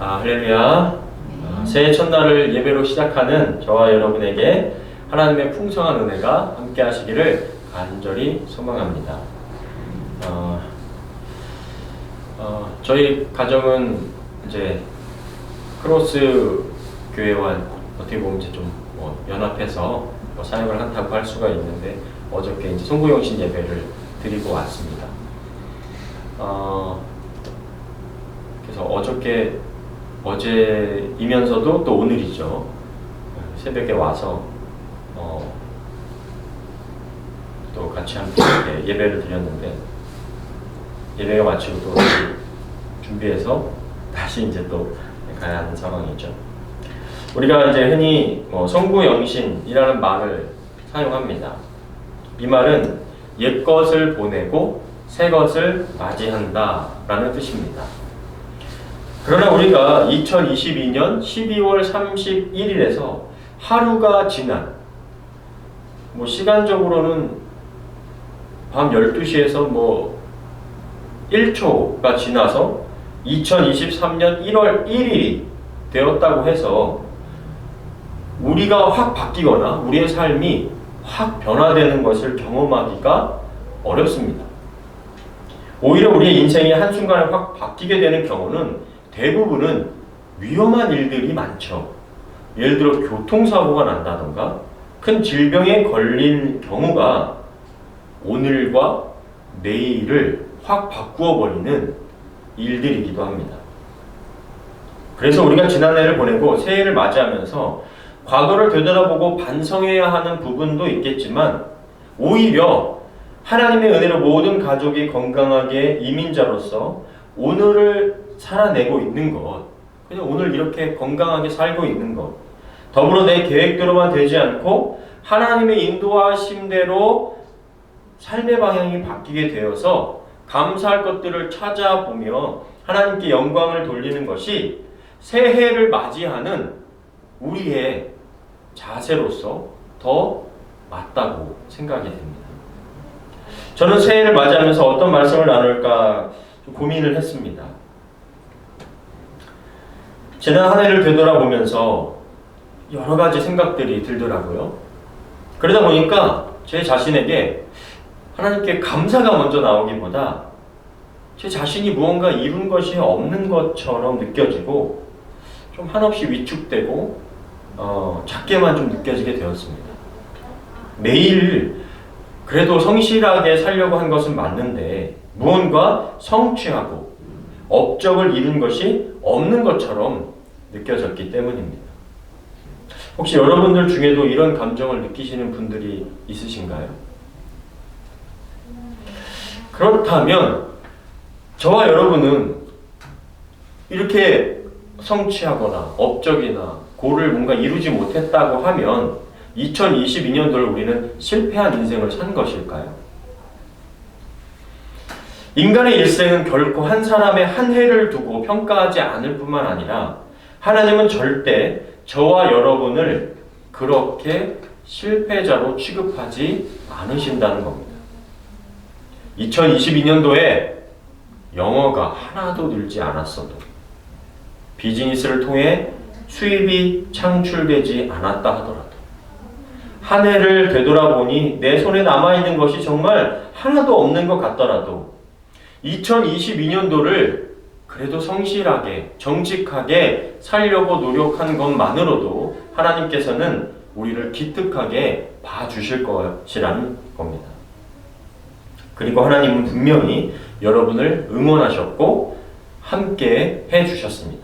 할렐루야. 새해 첫날을 예배로 시작하는 저와 여러분에게 하나님의 풍성한 은혜가 함께 하시기를 간절히 소망합니다. 저희 가정은 이제 크로스 교회와 어떻게 보면 이제 좀 연합해서 사역을 한다고 할 수가 있는데, 어저께 이제 송구영신 예배를 드리고 왔습니다. 그래서 어제이면서도 또 오늘이죠. 새벽에 와서 또 같이 함께 예배를 드렸는데, 예배가 마치고 또 준비해서 다시 이제 또 가야 하는 상황이죠. 우리가 이제 흔히 송구영신이라는 말을 사용합니다. 이 말은 옛 것을 보내고 새 것을 맞이한다 라는 뜻입니다. 그러나 우리가 2022년 12월 31일에서 하루가 지난, 시간적으로는 밤 12시에서 1초가 지나서 2023년 1월 1일이 되었다고 해서 우리가 확 바뀌거나 우리의 삶이 확 변화되는 것을 경험하기가 어렵습니다. 오히려 우리의 인생이 한순간에 확 바뀌게 되는 경우는 대부분은 위험한 일들이 많죠. 예를 들어 교통사고가 난다던가 큰 질병에 걸린 경우가 오늘과 내일을 확 바꾸어 버리는 일들이기도 합니다. 그래서 우리가 지난해를 보내고 새해를 맞이하면서 과거를 되돌아보고 반성해야 하는 부분도 있겠지만, 오히려 하나님의 은혜로 모든 가족이 건강하게 이민자로서 오늘을 살아내고 있는 것, 그냥 오늘 이렇게 건강하게 살고 있는 것, 더불어 내 계획대로만 되지 않고 하나님의 인도하심대로 삶의 방향이 바뀌게 되어서 감사할 것들을 찾아보며 하나님께 영광을 돌리는 것이 새해를 맞이하는 우리의 자세로서 더 맞다고 생각이 됩니다. 저는 새해를 맞이하면서 어떤 말씀을 나눌까 좀 고민을 했습니다. 지난 한 해를 되돌아보면서 여러 가지 생각들이 들더라고요. 그러다 보니까 제 자신에게 하나님께 감사가 먼저 나오기보다 제 자신이 무언가 이룬 것이 없는 것처럼 느껴지고 좀 한없이 위축되고 작게만 좀 느껴지게 되었습니다. 매일 그래도 성실하게 살려고 한 것은 맞는데 무언가 성취하고 업적을 이룬 것이 없는 것처럼 느껴졌기 때문입니다. 혹시 여러분들 중에도 이런 감정을 느끼시는 분들이 있으신가요? 그렇다면 저와 여러분은 이렇게 성취하거나 업적이나 고를 뭔가 이루지 못했다고 하면 2022년도를 우리는 실패한 인생을 산 것일까요? 인간의 일생은 결코 한 사람의 한 해를 두고 평가하지 않을 뿐만 아니라 하나님은 절대 저와 여러분을 그렇게 실패자로 취급하지 않으신다는 겁니다. 2022년도에 영어가 하나도 늘지 않았어도, 비즈니스를 통해 수입이 창출되지 않았다 하더라도, 한 해를 되돌아보니 내 손에 남아있는 것이 정말 하나도 없는 것 같더라도 2022년도를 그래도 성실하게 정직하게 살려고 노력한 것만으로도 하나님께서는 우리를 기특하게 봐주실 것이라는 겁니다. 그리고 하나님은 분명히 여러분을 응원하셨고 함께 해주셨습니다.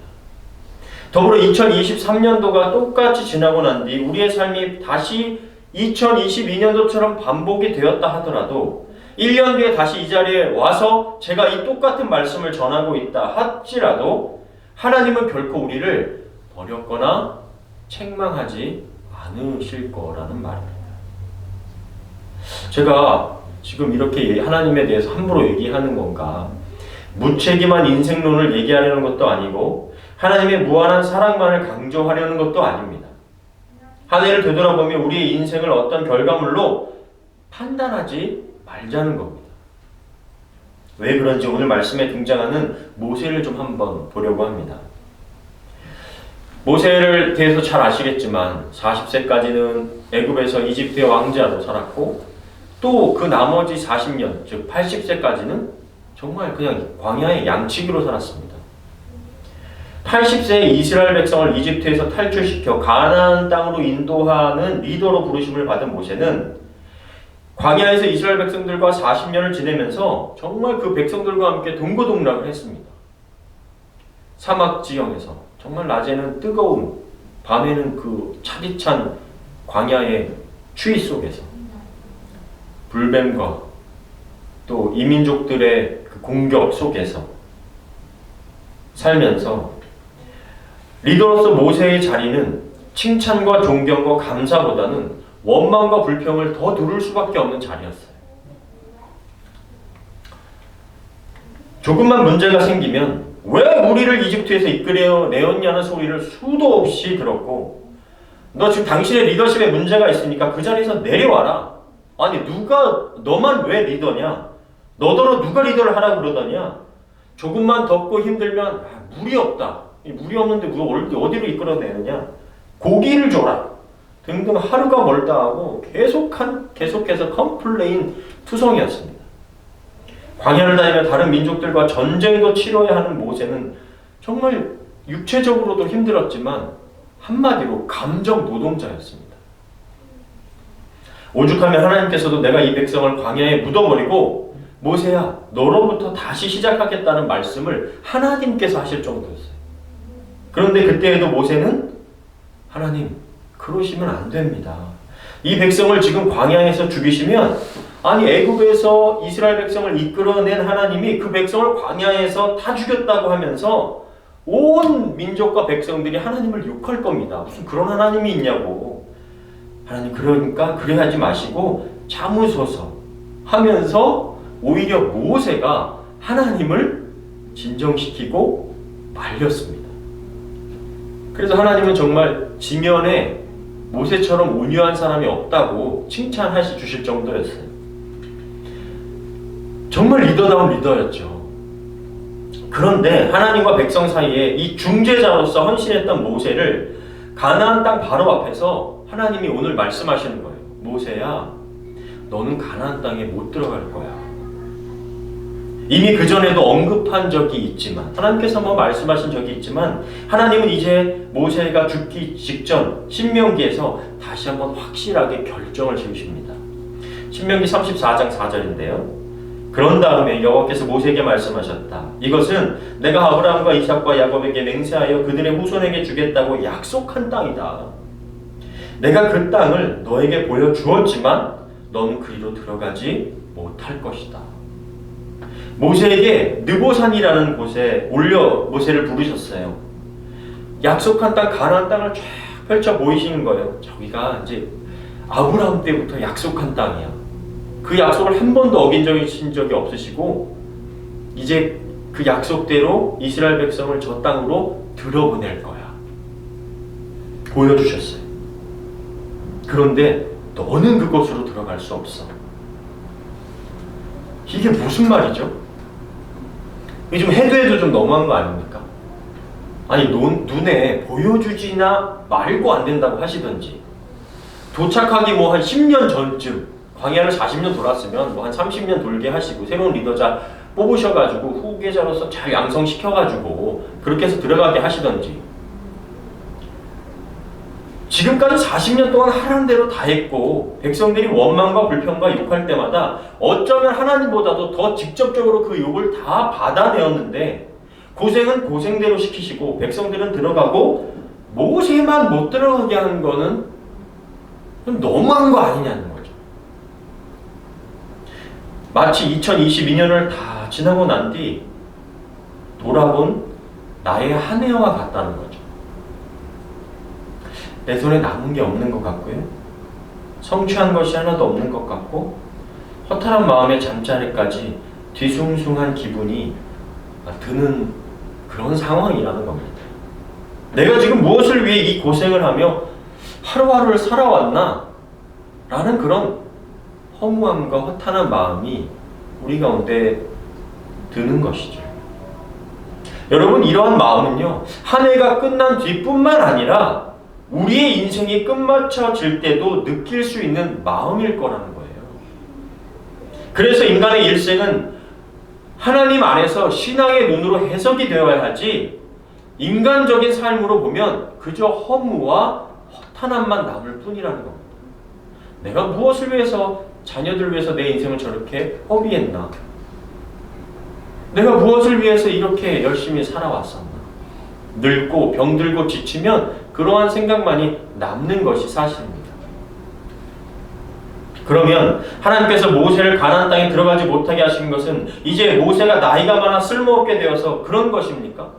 더불어 2023년도가 똑같이 지나고 난 뒤 우리의 삶이 다시 2022년도처럼 반복이 되었다 하더라도 1년 뒤에 다시 이 자리에 와서 제가 이 똑같은 말씀을 전하고 있다 할지라도 하나님은 결코 우리를 버렸거나 책망하지 않으실 거라는 말입니다. 제가 지금 이렇게 하나님에 대해서 함부로 얘기하는 건가, 무책임한 인생론을 얘기하려는 것도 아니고 하나님의 무한한 사랑만을 강조하려는 것도 아닙니다. 한 해를 되돌아보며 우리의 인생을 어떤 결과물로 판단하지 말자는 겁니다. 왜 그런지 오늘 말씀에 등장하는 모세를 좀 한번 보려고 합니다. 모세를 대해서 잘 아시겠지만 40세까지는 애굽에서 이집트의 왕자로 살았고 또 그 나머지 40년, 즉 80세까지는 정말 그냥 광야의 양치기로 살았습니다. 80세에 이스라엘 백성을 이집트에서 탈출시켜 가나안 땅으로 인도하는 리더로 부르심을 받은 모세는 광야에서 이스라엘 백성들과 40년을 지내면서 정말 그 백성들과 함께 동고동락을 했습니다. 사막 지형에서 정말 낮에는 뜨거운, 밤에는 그 차디찬 광야의 추위 속에서 불뱀과 또 이민족들의 그 공격 속에서 살면서 리더로서 모세의 자리는 칭찬과 존경과 감사보다는 원망과 불평을 더 두를 수밖에 없는 자리였어요. 조금만 문제가 생기면 왜 우리를 이집트에서 이끌어내었냐는 소리를 수도 없이 들었고, 너 지금 당신의 리더십에 문제가 있으니까 그 자리에서 내려와라. 아니 너만 왜 리더냐? 너더러 누가 리더를 하라고 그러더냐? 조금만 덥고 힘들면 물이 없다. 물이 없는데 어디로 이끌어내느냐? 고기를 줘라. 등등 하루가 멀다 하고 계속해서 컴플레인 투성이었습니다. 광야를 다니며 다른 민족들과 전쟁도 치러야 하는 모세는 정말 육체적으로도 힘들었지만 한마디로 감정 노동자였습니다. 오죽하면 하나님께서도 내가 이 백성을 광야에 묻어버리고 모세야 너로부터 다시 시작하겠다는 말씀을 하나님께서 하실 정도였어요. 그런데 그때에도 모세는 하나님 그러시면 안 됩니다. 이 백성을 지금 광야에서 죽이시면 아니 애굽에서 이스라엘 백성을 이끌어낸 하나님이 그 백성을 광야에서 다 죽였다고 하면서 온 민족과 백성들이 하나님을 욕할 겁니다. 무슨 그런 하나님이 있냐고. 하나님 그러니까 그래 하지 마시고 참으소서 하면서 오히려 모세가 하나님을 진정시키고 말렸습니다. 그래서 하나님은 정말 지면에 모세처럼 온유한 사람이 없다고 칭찬하시 주실 정도였어요. 정말 리더다운 리더였죠. 그런데 하나님과 백성 사이에 이 중재자로서 헌신했던 모세를 가나안 땅 바로 앞에서 하나님이 오늘 말씀하시는 거예요. 모세야, 너는 가나안 땅에 못 들어갈 거야. 이미 그전에도 언급한 적이 있지만 하나님께서 말씀하신 적이 있지만 하나님은 이제 모세가 죽기 직전 신명기에서 다시 한번 확실하게 결정을 지으십니다. 신명기 34장 4절인데요. 그런 다음에 여호와께서 모세에게 말씀하셨다. 이것은 내가 아브라함과 이삭과 야곱에게 맹세하여 그들의 후손에게 주겠다고 약속한 땅이다. 내가 그 땅을 너에게 보여주었지만 너는 그리로 들어가지 못할 것이다. 모세에게 느보산이라는 곳에 올려 모세를 부르셨어요. 약속한 땅 가나안 땅을 쫙 펼쳐 보이시는 거예요. 저기가 이제 아브라함 때부터 약속한 땅이야. 그 약속을 한 번도 어긴 적이 없으시고 이제 그 약속대로 이스라엘 백성을 저 땅으로 들어보낼 거야. 보여주셨어요. 그런데 너는 그곳으로 들어갈 수 없어. 이게 무슨 말이죠? 이게 좀 해도 좀 너무한 거 아닙니까? 아니 눈에 보여주지나 말고 안 된다고 하시던지 도착하기 한 10년 전쯤 광야를 40년 돌았으면 한 30년 돌게 하시고 새로운 리더자 뽑으셔가지고 후계자로서 잘 양성시켜가지고 그렇게 해서 들어가게 하시던지 지금까지 40년 동안 하라는 대로 다 했고 백성들이 원망과 불평과 욕할 때마다 어쩌면 하나님보다도 더 직접적으로 그 욕을 다 받아내었는데 고생은 고생대로 시키시고 백성들은 들어가고 모세만 못 들어가게 하는 거는 좀 너무한 거 아니냐는 거죠. 마치 2022년을 다 지나고 난 뒤 돌아본 나의 한 해와 같다는 거죠. 내 손에 남은 게 없는 것 같고요. 성취한 것이 하나도 없는 것 같고 허탈한 마음의 잠자리까지 뒤숭숭한 기분이 드는 그런 상황이라는 겁니다. 내가 지금 무엇을 위해 이 고생을 하며 하루하루를 살아왔나? 라는 그런 허무함과 허탄한 마음이 우리 가운데 드는 것이죠. 여러분, 이러한 마음은요, 한 해가 끝난 뒤뿐만 아니라 우리의 인생이 끝마쳐질 때도 느낄 수 있는 마음일 거라는 거예요. 그래서 인간의 일생은 하나님 안에서 신앙의 눈으로 해석이 되어야 하지, 인간적인 삶으로 보면 그저 허무와 허탄함만 남을 뿐이라는 겁니다. 내가 무엇을 위해서, 자녀들을 위해서 내 인생을 저렇게 허비했나? 내가 무엇을 위해서 이렇게 열심히 살아왔었나? 늙고 병들고 지치면 그러한 생각만이 남는 것이 사실입니다. 그러면 하나님께서 모세를 가나안 땅에 들어가지 못하게 하신 것은 이제 모세가 나이가 많아 쓸모없게 되어서 그런 것입니까?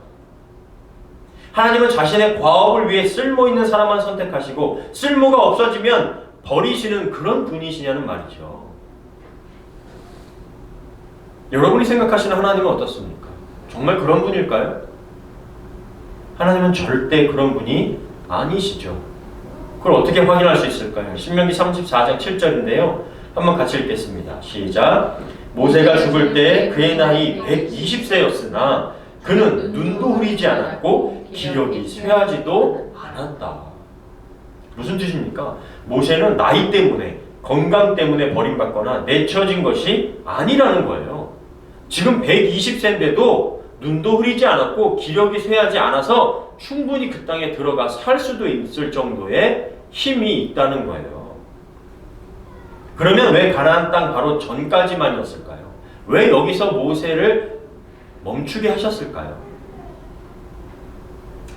하나님은 자신의 과업을 위해 쓸모있는 사람만 선택하시고 쓸모가 없어지면 버리시는 그런 분이시냐는 말이죠. 여러분이 생각하시는 하나님은 어떻습니까? 정말 그런 분일까요? 하나님은 절대 그런 분이 아니시죠. 그걸 어떻게 확인할 수 있을까요? 신명기 34장 7절인데요. 한번 같이 읽겠습니다. 시작. 모세가 죽을 때 그의 나이 120세였으나 그는 눈도 흐리지 않았고 기력이 쇠하지도 않았다. 무슨 뜻입니까? 모세는 나이 때문에, 건강 때문에 버림받거나 내쳐진 것이 아니라는 거예요. 지금 120세인데도 눈도 흐리지 않았고 기력이 쇠하지 않아서 충분히 그 땅에 들어가 살 수도 있을 정도의 힘이 있다는 거예요. 그러면 왜 가나안 땅 바로 전까지만이었을까요? 왜 여기서 모세를 멈추게 하셨을까요?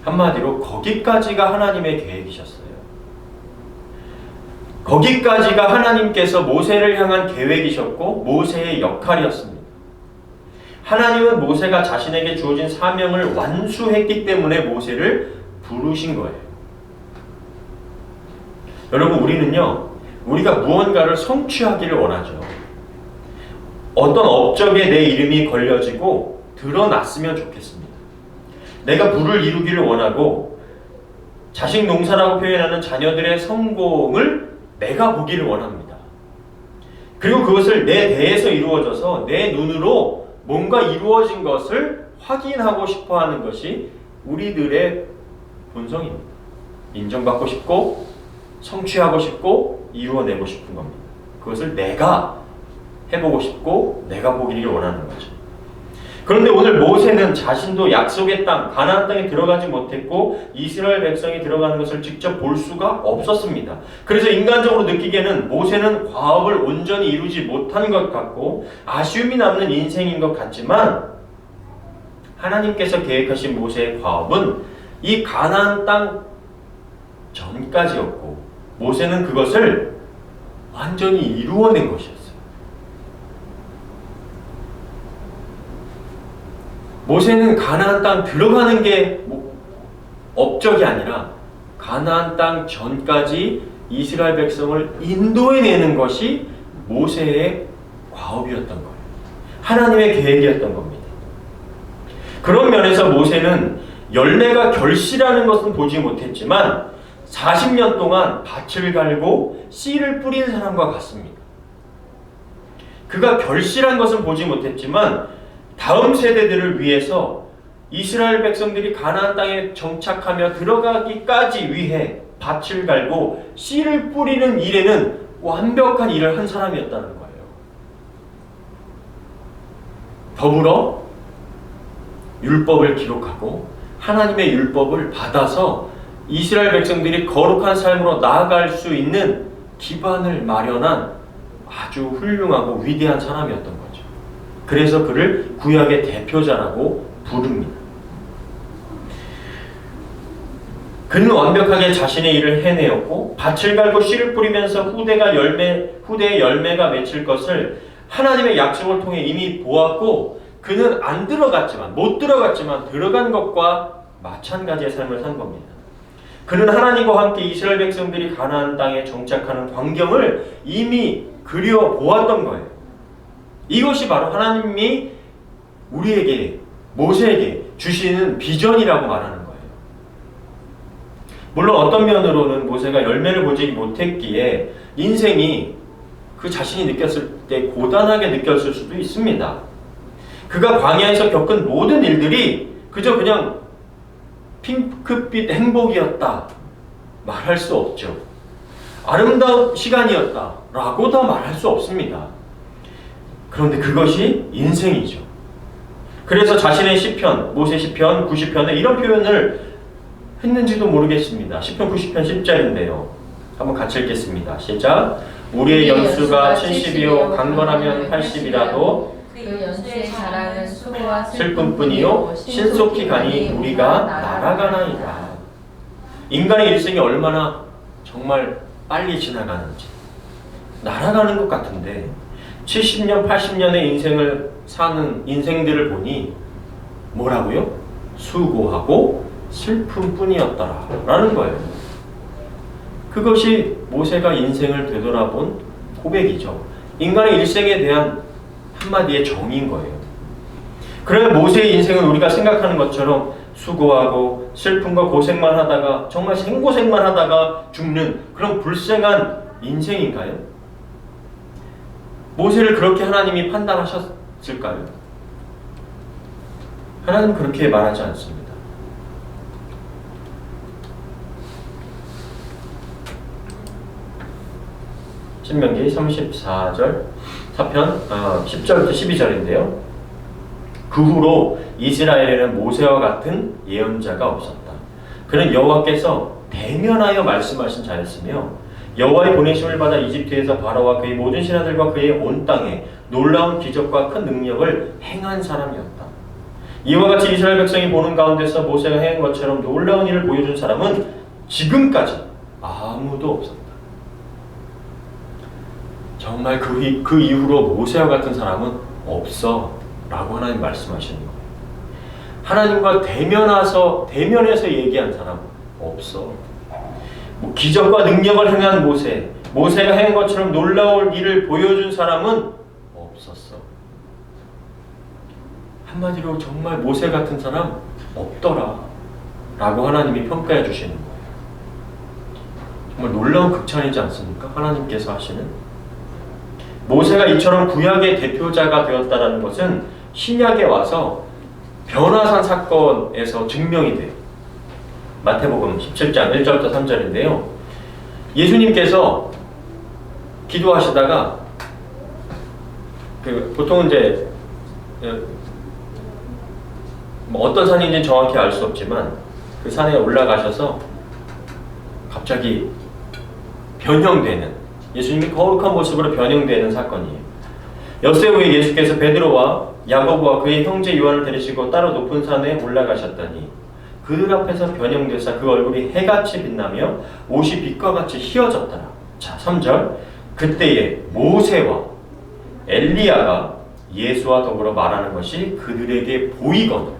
한마디로 거기까지가 하나님의 계획이셨어요. 거기까지가 하나님께서 모세를 향한 계획이셨고 모세의 역할이었습니다. 하나님은 모세가 자신에게 주어진 사명을 완수했기 때문에 모세를 부르신 거예요. 여러분, 우리는요, 우리가 무언가를 성취하기를 원하죠. 어떤 업적에 내 이름이 걸려지고 드러났으면 좋겠습니다. 내가 부를 이루기를 원하고 자식 농사라고 표현하는 자녀들의 성공을 내가 보기를 원합니다. 그리고 그것을 내 대에서 이루어져서 내 눈으로 뭔가 이루어진 것을 확인하고 싶어 하는 것이 우리들의 본성입니다. 인정받고 싶고 성취하고 싶고 이루어내고 싶은 겁니다. 그것을 내가 해보고 싶고 내가 보기를 원하는 거죠. 그런데 오늘 모세는 자신도 약속의 땅, 가나안 땅에 들어가지 못했고 이스라엘 백성이 들어가는 것을 직접 볼 수가 없었습니다. 그래서 인간적으로 느끼기에는 모세는 과업을 온전히 이루지 못한 것 같고 아쉬움이 남는 인생인 것 같지만 하나님께서 계획하신 모세의 과업은 이 가나안 땅 전까지였고 모세는 그것을 완전히 이루어낸 것이었어요. 모세는 가나안 땅 들어가는 게 업적이 아니라 가나안 땅 전까지 이스라엘 백성을 인도해내는 것이 모세의 과업이었던 거예요. 하나님의 계획이었던 겁니다. 그런 면에서 모세는 열매가 결실하는 것은 보지 못했지만 40년 동안 밭을 갈고 씨를 뿌린 사람과 같습니다. 그가 결실한 것은 보지 못했지만 다음 세대들을 위해서 이스라엘 백성들이 가나안 땅에 정착하며 들어가기까지 위해 밭을 갈고 씨를 뿌리는 일에는 완벽한 일을 한 사람이었다는 거예요. 더불어 율법을 기록하고 하나님의 율법을 받아서 이스라엘 백성들이 거룩한 삶으로 나아갈 수 있는 기반을 마련한 아주 훌륭하고 위대한 사람이었던 거예요. 그래서 그를 구약의 대표자라고 부릅니다. 그는 완벽하게 자신의 일을 해내었고 밭을 갈고 씨를 뿌리면서 후대의 열매가 맺힐 것을 하나님의 약속을 통해 이미 보았고 그는 못 들어갔지만 들어간 것과 마찬가지의 삶을 산 겁니다. 그는 하나님과 함께 이스라엘 백성들이 가나안 땅에 정착하는 광경을 이미 그려보았던 거예요. 이것이 바로 하나님이 우리에게, 모세에게 주시는 비전이라고 말하는 거예요. 물론 어떤 면으로는 모세가 열매를 보지 못했기에 인생이 그 자신이 느꼈을 때 고단하게 느꼈을 수도 있습니다. 그가 광야에서 겪은 모든 일들이 그저 그냥 핑크빛 행복이었다 말할 수 없죠. 아름다운 시간이었다 라고 다 말할 수 없습니다. 그런데 그것이 인생이죠. 그래서 자신의 시편, 모세 시편, 90편에 이런 표현을 했는지도 모르겠습니다. 시편 90편 10절인데요. 한번 같이 읽겠습니다. 시작. 우리의 연수가 70이요 강건하면 80이라도 그 연수의 자랑은 수고와 슬픔뿐이요 신속히 가니 우리가 날아가나이다. 인간의 일생이 얼마나 정말 빨리 지나가는지 날아가는 것 같은데 70년, 80년의 인생을 사는 인생들을 보니 뭐라고요? 수고하고 슬픔뿐이었더라 라는 거예요. 그것이 모세가 인생을 되돌아본 고백이죠. 인간의 일생에 대한 한마디의 정의인 거예요. 그러면 모세의 인생은 우리가 생각하는 것처럼 수고하고 슬픔과 고생만 하다가 정말 생고생만 하다가 죽는 그런 불행한 인생인가요? 모세를 그렇게 하나님이 판단하셨을까요? 하나님은 그렇게 말하지 않습니다. 신명기 34절 사편 10절부터 12절인데요. 그 후로 이스라엘에는 모세와 같은 예언자가 없었다. 그는 여호와께서 대면하여 말씀하신 자였으며 여호와의 보내심을 받아 이집트에서 바로와 그의 모든 신하들과 그의 온 땅에 놀라운 기적과 큰 능력을 행한 사람이었다. 이와 같이 이스라엘 백성이 보는 가운데서 모세가 행한 것처럼 놀라운 일을 보여준 사람은 지금까지 아무도 없었다. 정말 그 이후로 모세와 같은 사람은 없어 라고 하나님 말씀하시는 거예요. 하나님과 대면해서 얘기한 사람 없어. 기적과 능력을 행한 모세가 행한 것처럼 놀라운 일을 보여준 사람은 없었어. 한마디로 정말 모세 같은 사람 없더라 라고 하나님이 평가해 주시는 거예요. 정말 놀라운 극찬이지 않습니까? 하나님께서 하시는. 모세가 이처럼 구약의 대표자가 되었다는 것은 신약에 와서 변화산 사건에서 증명이 돼요. 마태복음 17장 1절부터 3절인데요. 예수님께서 기도하시다가 보통은 이제 어떤 산인지 정확히 알 수 없지만 그 산에 올라가셔서 갑자기 변형되는, 예수님이 거룩한 모습으로 변형되는 사건이에요. 엿새 후에 예수께서 베드로와 야고보와 그의 형제 요한을 데리시고 따로 높은 산에 올라가셨더니 그들 앞에서 변형되사 그 얼굴이 해같이 빛나며 옷이 빛과 같이 휘어졌더라. 자, 3절. 그때에 모세와 엘리야가 예수와 더불어 말하는 것이 그들에게 보이거늘.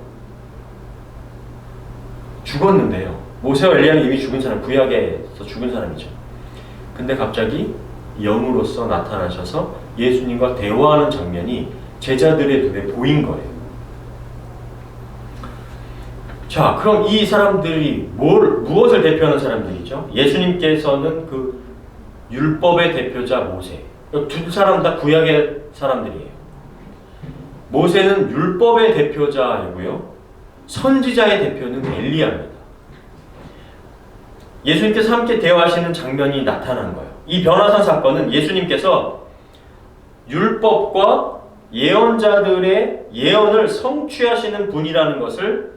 죽었는데요. 모세와 엘리야는 이미 죽은 사람, 구약에서 죽은 사람이죠. 근데 갑자기 영으로서 나타나셔서 예수님과 대화하는 장면이 제자들의 눈에 보인 거예요. 자, 그럼 이 사람들이 무엇을 대표하는 사람들이죠? 예수님께서는 그 율법의 대표자 모세. 두 사람 다 구약의 사람들이에요. 모세는 율법의 대표자이고요. 선지자의 대표는 엘리야입니다. 예수님께서 함께 대화하시는 장면이 나타난 거예요. 이 변화산 사건은 예수님께서 율법과 예언자들의 예언을 성취하시는 분이라는 것을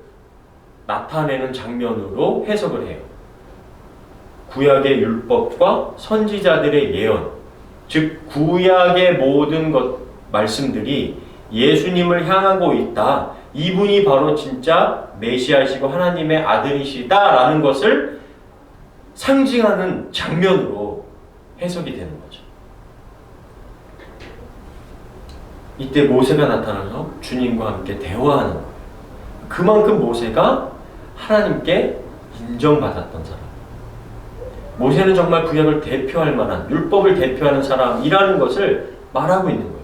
나타내는 장면으로 해석을 해요. 구약의 율법과 선지자들의 예언, 즉 구약의 모든 말씀들이 예수님을 향하고 있다. 이분이 바로 진짜 메시아이시고 하나님의 아들이시다라는 것을 상징하는 장면으로 해석이 되는 거죠. 이때 모세가 나타나서 주님과 함께 대화하는 거예요. 그만큼 모세가 하나님께 인정받았던 사람. 모세는 정말 구약을 대표할 만한, 율법을 대표하는 사람이라는 것을 말하고 있는 거예요.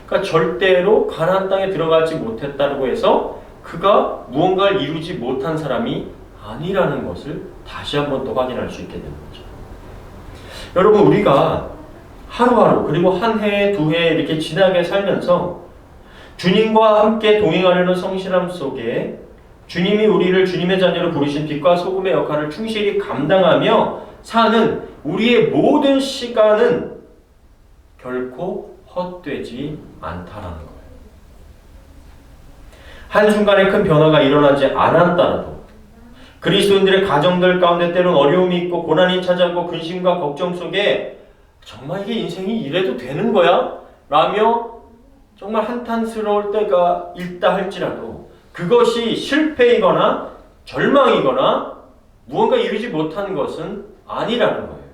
그러니까 절대로 가나안 땅에 들어가지 못했다고 해서 그가 무언가를 이루지 못한 사람이 아니라는 것을 다시 한 번 더 확인할 수 있게 되는 거죠. 여러분, 우리가 하루하루 그리고 한 해, 두 해 이렇게 지나게 살면서 주님과 함께 동행하려는 성실함 속에 주님이 우리를 주님의 자녀로 부르신 빛과 소금의 역할을 충실히 감당하며 사는 우리의 모든 시간은 결코 헛되지 않다라는 거예요. 한순간에 큰 변화가 일어나지 않았다라도 그리스도인들의 가정들 가운데 때론 어려움이 있고 고난이 찾아오고 근심과 걱정 속에 정말 이게 인생이 이래도 되는 거야? 라며 정말 한탄스러울 때가 있다 할지라도 그것이 실패이거나 절망이거나 무언가 이루지 못한 것은 아니라는 거예요.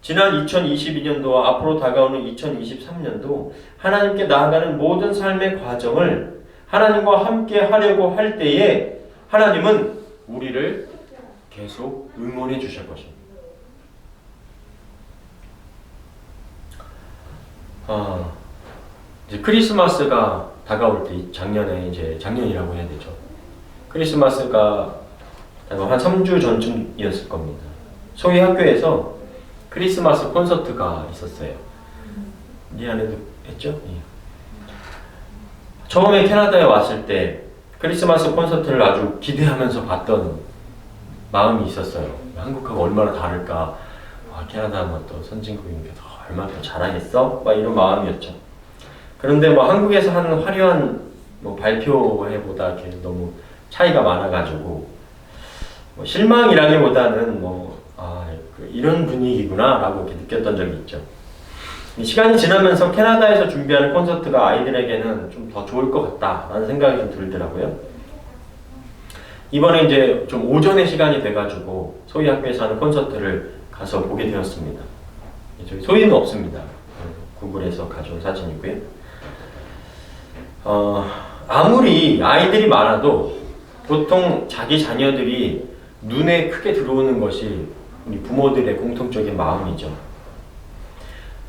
지난 2022년도와 앞으로 다가오는 2023년도 하나님께 나아가는 모든 삶의 과정을 하나님과 함께 하려고 할 때에 하나님은 우리를 계속 응원해 주실 것입니다. 이제 크리스마스가 다가올 때 작년에 이제 작년이라고 해야 되죠. 크리스마스가 한 3주 전쯤이었을 겁니다. 소희 학교에서 크리스마스 콘서트가 있었어요. 네 안에도 했죠? 예. 처음에 캐나다에 왔을 때 크리스마스 콘서트를 아주 기대하면서 봤던 마음이 있었어요. 한국하고 얼마나 다를까? 캐나다 또 선진국이니까 얼마나 더 잘하겠어? 막 이런 마음이었죠. 그런데 한국에서 하는 화려한 발표회보다 너무 차이가 많아가지고 실망이라기보다는 이런 분위기구나 라고 이렇게 느꼈던 적이 있죠. 시간이 지나면서 캐나다에서 준비하는 콘서트가 아이들에게는 좀 더 좋을 것 같다라는 생각이 좀 들더라고요. 이번에 이제 좀 오전에 시간이 돼가지고 소희 학교에서 하는 콘서트를 가서 보게 되었습니다. 저희 소희는 없습니다. 구글에서 가져온 사진이고요. 아무리 아이들이 많아도 보통 자기 자녀들이 눈에 크게 들어오는 것이 우리 부모들의 공통적인 마음이죠.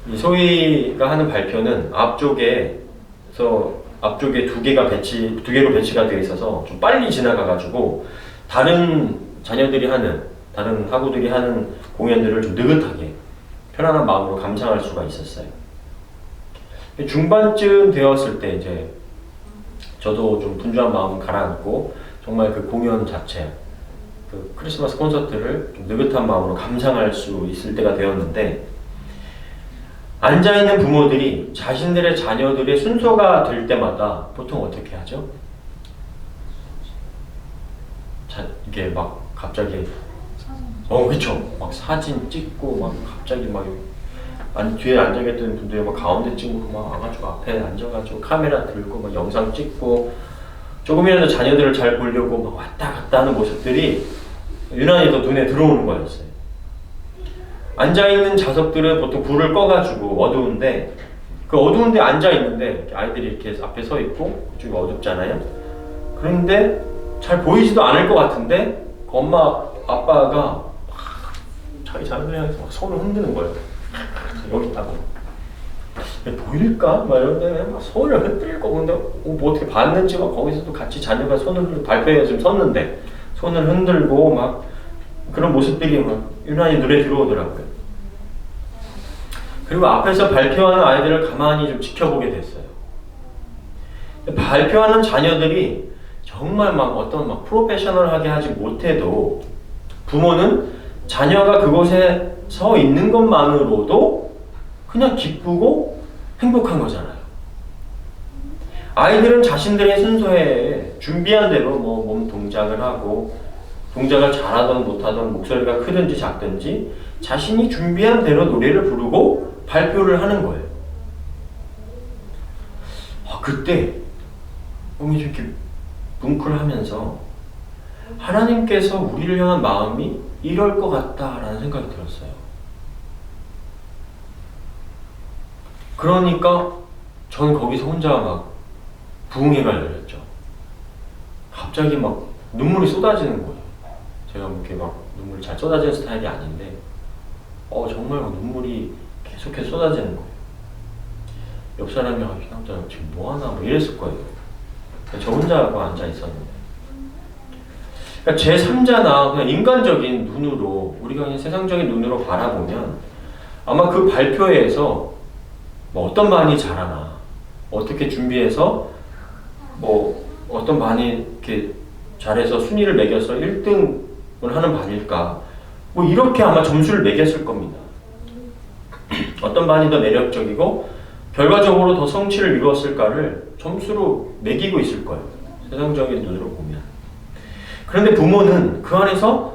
이 소희가 하는 발표는 앞쪽에 두 개로 배치가 되어 있어서 좀 빨리 지나가가지고 다른 학우들이 하는 공연들을 좀 느긋하게 편안한 마음으로 감상할 수가 있었어요. 중반쯤 되었을 때 이제 저도 좀 분주한 마음 가라앉고 정말 그 공연 자체, 그 크리스마스 콘서트를 좀 느긋한 마음으로 감상할 수 있을 때가 되었는데 앉아있는 부모들이 자신들의 자녀들의 순서가 될 때마다 보통 어떻게 하죠? 이게 갑자기 그쵸. 사진 찍고 갑자기 뒤에 앉아있던 분들이 가운데 찍고 와가지고 앞에 앉아가지고 카메라 들고 영상 찍고 조금이라도 자녀들을 잘 보려고 왔다 갔다 하는 모습들이 유난히 더 눈에 들어오는 거였어요. 앉아있는 좌석들은 보통 불을 꺼가지고 어두운데 그 어두운데 앉아있는데 아이들이 이렇게 앞에 서 있고 그쪽이 어둡잖아요. 그런데 잘 보이지도 않을 것 같은데 엄마 아빠가 자기 자녀를 향해서 손을 흔드는 거예요. 여기 있다고 보일까? 이런데 손을 흔들고 근데 어떻게 봤는지 거기서도 같이 자녀가 발표에 좀 섰는데 손을 흔들고 그런 모습들이 유난히 눈에 들어오더라고요. 그리고 앞에서 발표하는 아이들을 가만히 좀 지켜보게 됐어요. 발표하는 자녀들이 정말 어떤 프로페셔널하게 하지 못해도 부모는 자녀가 그곳에 서 있는 것만으로도 그냥 기쁘고 행복한 거잖아요. 아이들은 자신들의 순서에 준비한 대로 몸 동작을 하고 동작을 잘하든 못하든 목소리가 크든지 작든지 자신이 준비한 대로 노래를 부르고 발표를 하는 거예요. 그때 몸이 이렇게 뭉클하면서 하나님께서 우리를 향한 마음이 이럴 것 같다라는 생각이 들었어요. 그러니까 저는 거기서 혼자 부흥회가 열렸죠. 갑자기 눈물이 쏟아지는 거예요. 제가 이렇게 눈물이 잘 쏟아지는 스타일이 아닌데 정말 눈물이 계속해서 쏟아지는 거예요. 옆 사람이 이 남자 지금 뭐하나 이랬을 거예요. 저 혼자 앉아 있었는데 그러니까 제3자나 그냥 인간적인 눈으로 우리가 그냥 세상적인 눈으로 바라보면 아마 그 발표회에서 어떤 반이 잘하나 어떻게 준비해서 어떤 반이 이렇게 잘해서 순위를 매겨서 1등을 하는 반일까? 뭐 이렇게 아마 점수를 매겼을 겁니다. 어떤 반이 더 매력적이고 결과적으로 더 성취를 이루었을까를 점수로 매기고 있을 거예요. 세상적인 눈으로 보면. 그런데 부모는 그 안에서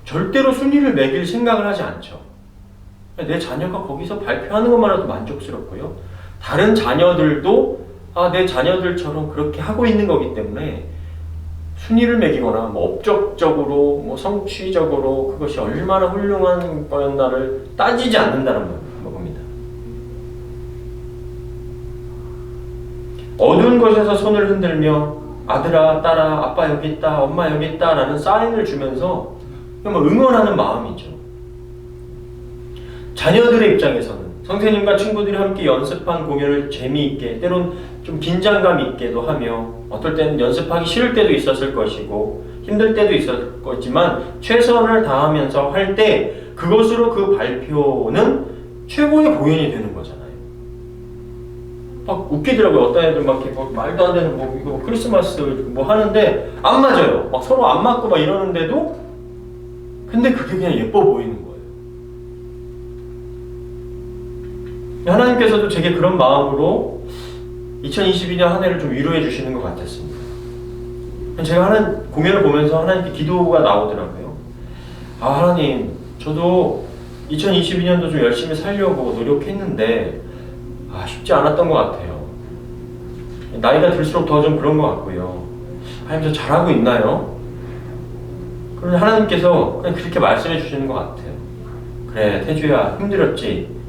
절대로 순위를 매길 생각을 하지 않죠. 내 자녀가 거기서 발표하는 것만으로도 만족스럽고요. 다른 자녀들도 내 자녀들처럼 그렇게 하고 있는 거기 때문에 순위를 매기거나 뭐 업적적으로 뭐 성취적으로 그것이 얼마나 훌륭한 거였나를 따지지 않는다는 겁니다. 어두운 곳에서 손을 흔들며 아들아, 딸아, 아빠 여기 있다, 엄마 여기 있다 라는 사인을 주면서 그냥 응원하는 마음이죠. 자녀들의 입장에서는 선생님과 친구들이 함께 연습한 공연을 재미있게, 때론 좀 긴장감 있게도 하며 어떨 때는 연습하기 싫을 때도 있었을 것이고 힘들 때도 있었을 거지만 최선을 다하면서 할 때 그것으로 그 발표는 최고의 공연이 되는 거잖아요. 막 웃기더라고요. 어떤 애들 막 이렇게 말도 안 되는 뭐 이거 크리스마스 뭐 하는데 안 맞아요. 막 서로 안 맞고 막 이러는데도 근데 그게 그냥 예뻐 보이는 거예요. 하나님께서도 제게 그런 마음으로 2022년 한 해를 좀 위로해 주시는 것 같았습니다. 제가 하는 공연을 보면서 하나님께 기도가 나오더라고요. 하나님, 저도 2022년도 좀 열심히 살려고 노력했는데 쉽지 않았던 것 같아요. 나이가 들수록 더 좀 그런 것 같고요. 하나님, 저 잘하고 있나요? 그런데 하나님께서 그냥 그렇게 말씀해 주시는 것 같아요. 그래, 태주야, 힘들었지?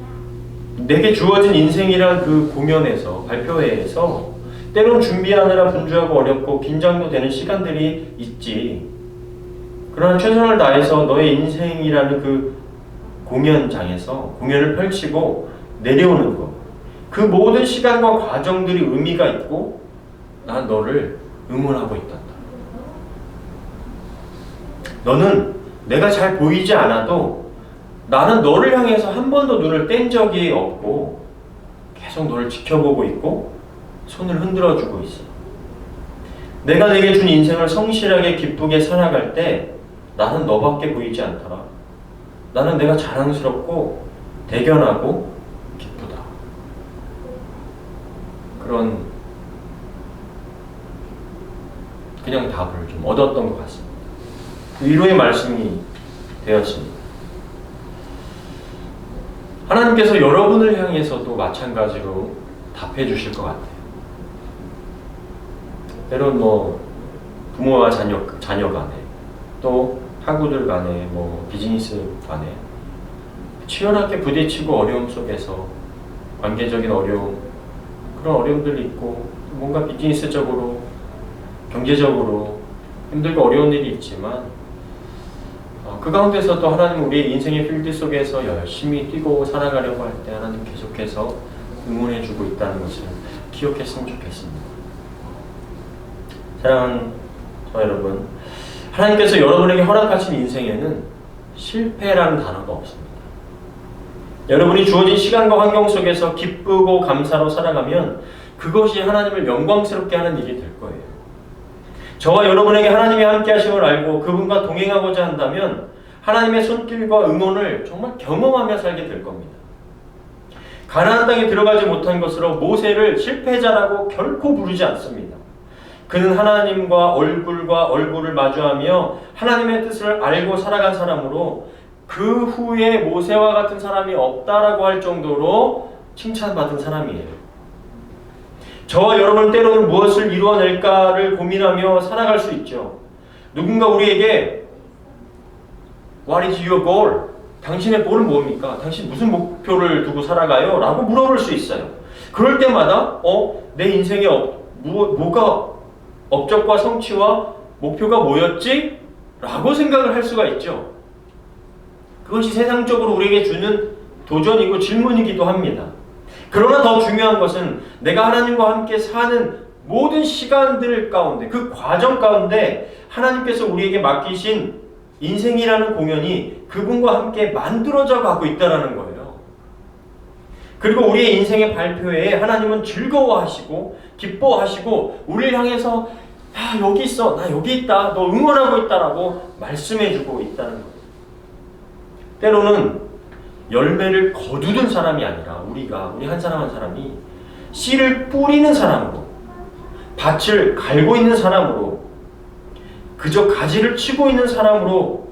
내게 주어진 인생이란 그 공연에서, 발표회에서 때론 준비하느라 분주하고 어렵고 긴장도 되는 시간들이 있지. 그러나 최선을 다해서 너의 인생이라는 그 공연장에서 공연을 펼치고 내려오는 것, 그 모든 시간과 과정들이 의미가 있고 난 너를 응원하고 있단다. 너는 내가 잘 보이지 않아도 나는 너를 향해서 한 번도 눈을 뗀 적이 없고 계속 너를 지켜보고 있고 손을 흔들어주고 있어. 내가 내게 준 인생을 성실하게 기쁘게 살아갈 때 나는 너밖에 보이지 않더라. 나는 내가 자랑스럽고 대견하고 기쁘다. 그런 그냥 답을 좀 얻었던 것 같습니다. 위로의 말씀이 되었습니다. 하나님께서 여러분을 향해서도 마찬가지로 답해 주실 것 같아요. 때론 뭐 부모와 자녀 간에 또 학우들 간에 뭐 비즈니스 간에 치열하게 부딪히고 어려움 속에서 관계적인 어려움, 그런 어려움들이 있고 뭔가 비즈니스적으로 경제적으로 힘들고 어려운 일이 있지만 그 가운데서도 하나님 우리의 인생의 필드 속에서 열심히 뛰고 살아가려고 할 때 하나님 계속해서 응원해주고 있다는 것을 기억했으면 좋겠습니다. 사랑하는 저와 여러분, 하나님께서 여러분에게 허락하신 인생에는 실패라는 단어가 없습니다. 여러분이 주어진 시간과 환경 속에서 기쁘고 감사로 살아가면 그것이 하나님을 영광스럽게 하는 일이 될 거예요. 저와 여러분에게 하나님이 함께 하심을 알고 그분과 동행하고자 한다면 하나님의 손길과 응원을 정말 경험하며 살게 될 겁니다. 가나안 땅에 들어가지 못한 것으로 모세를 실패자라고 결코 부르지 않습니다. 그는 하나님과 얼굴과 얼굴을 마주하며 하나님의 뜻을 알고 살아간 사람으로 그 후에 모세와 같은 사람이 없다라고 할 정도로 칭찬받은 사람이에요. 저와 여러분 때로는 무엇을 이루어낼까를 고민하며 살아갈 수 있죠. 누군가 우리에게 What is your goal? 당신의 골은 뭡니까? 당신 무슨 목표를 두고 살아가요? 라고 물어볼 수 있어요. 그럴 때마다 내 인생에 뭐가 업적과 성취와 목표가 뭐였지? 라고 생각을 할 수가 있죠. 그것이 세상적으로 우리에게 주는 도전이고 질문이기도 합니다. 그러나 더 중요한 것은 내가 하나님과 함께 사는 모든 시간들 가운데, 그 과정 가운데 하나님께서 우리에게 맡기신 인생이라는 공연이 그분과 함께 만들어져 가고 있다는 거예요. 그리고 우리의 인생의 발표회에 하나님은 즐거워하시고 기뻐하시고 우리를 향해서 야, 여기 있어. 나 여기 있다. 너 응원하고 있다라고 말씀해주고 있다는 거예요. 때로는 열매를 거두는 사람이 아니라 우리 한 사람 한 사람이 씨를 뿌리는 사람으로, 밭을 갈고 있는 사람으로, 그저 가지를 치고 있는 사람으로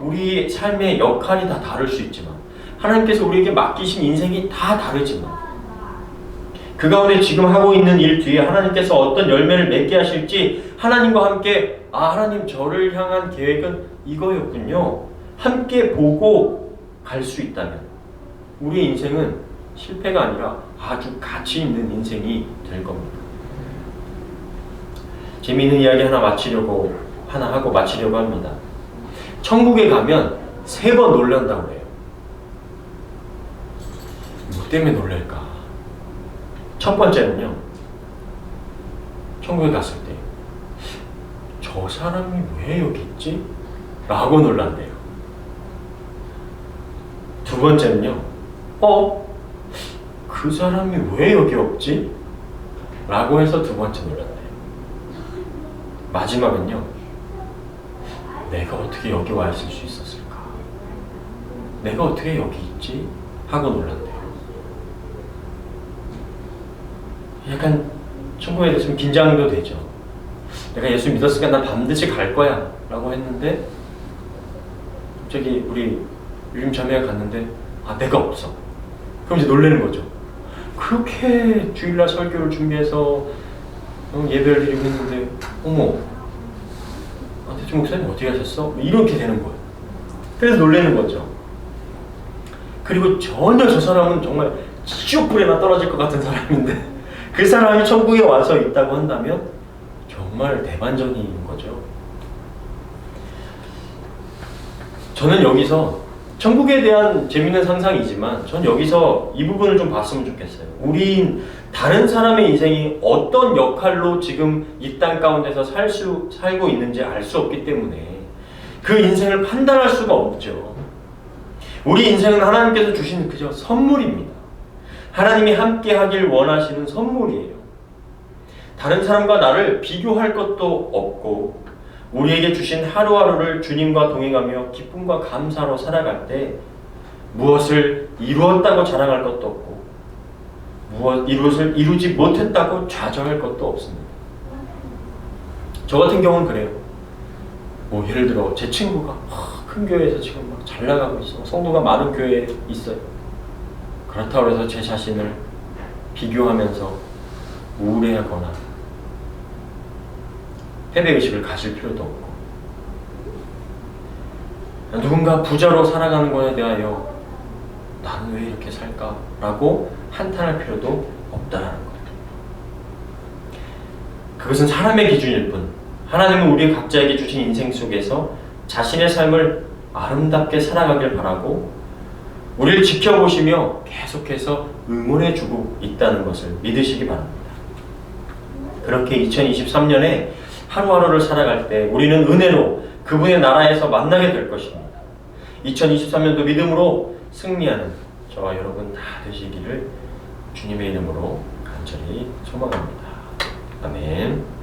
우리의 삶의 역할이 다 다를 수 있지만, 하나님께서 우리에게 맡기신 인생이 다 다르지만, 그 가운데 지금 하고 있는 일 뒤에 하나님께서 어떤 열매를 맺게 하실지 하나님과 함께 하나님 저를 향한 계획은 이거였군요, 함께 보고 갈 수 있다면 우리의 인생은 실패가 아니라 아주 가치 있는 인생이 될 겁니다. 재미있는 이야기 하나 하고 마치려고 합니다. 천국에 가면 3번 놀란다고 그래요. 뭐 때문에 놀랄까? 첫 번째는요, 천국에 갔을 때 저 사람이 왜 여기 있지? 라고 놀란대요. 두 번째는요, 그 사람이 왜 여기 없지? 라고 해서 두 번째 놀란대요. 마지막은요, 내가 어떻게 여기 와 있을 수 있었을까? 내가 어떻게 여기 있지? 하고 놀란대요. 약간 천국에 대해서 좀 긴장도 되죠. 내가 예수 믿었으니까 난 반드시 갈 거야 라고 했는데 갑자기 우리 유림 자매가 갔는데 내가 없어. 그럼 이제 놀라는 거죠. 그렇게 주일날 설교를 준비해서 예배를 드리고 했는데 어머, 대충 목사님 어떻게 하셨어? 이렇게 되는 거예요. 그래서 놀라는 거죠. 그리고 전혀 저 사람은 정말 지옥불에나 떨어질 것 같은 사람인데 그 사람이 천국에 와서 있다고 한다면 정말 대반전인 거죠. 저는 여기서 천국에 대한 재밌는 상상이지만 전 여기서 이 부분을 좀 봤으면 좋겠어요. 우린 다른 사람의 인생이 어떤 역할로 지금 이 땅 가운데서 살고 있는지 알 수 없기 때문에 그 인생을 판단할 수가 없죠. 우리 인생은 하나님께서 주신 그저 선물입니다. 하나님이 함께 하길 원하시는 선물이에요. 다른 사람과 나를 비교할 것도 없고 우리에게 주신 하루하루를 주님과 동행하며 기쁨과 감사로 살아갈 때 무엇을 이루었다고 자랑할 것도 없고 무엇을 이루지 못했다고 좌절할 것도 없습니다. 저 같은 경우는 그래요. 예를 들어 제 친구가 큰 교회에서 지금 막 잘 나가고 있어. 성도가 많은 교회에 있어요. 그렇다고 해서 제 자신을 비교하면서 우울해하거나 패배의식을 가질 필요도 없고, 누군가 부자로 살아가는 것에 대하여 나는 왜 이렇게 살까? 라고 한탄할 필요도 없다는 것. 그것은 사람의 기준일 뿐, 하나님은 우리 각자에게 주신 인생 속에서 자신의 삶을 아름답게 살아가길 바라고 우리를 지켜보시며 계속해서 응원해주고 있다는 것을 믿으시기 바랍니다. 그렇게 2023년에 하루하루를 살아갈 때 우리는 은혜로 그분의 나라에서 만나게 될 것입니다. 2023년도 믿음으로 승리하는 저와 여러분 다 되시기를 주님의 이름으로 간절히 소망합니다. 아멘.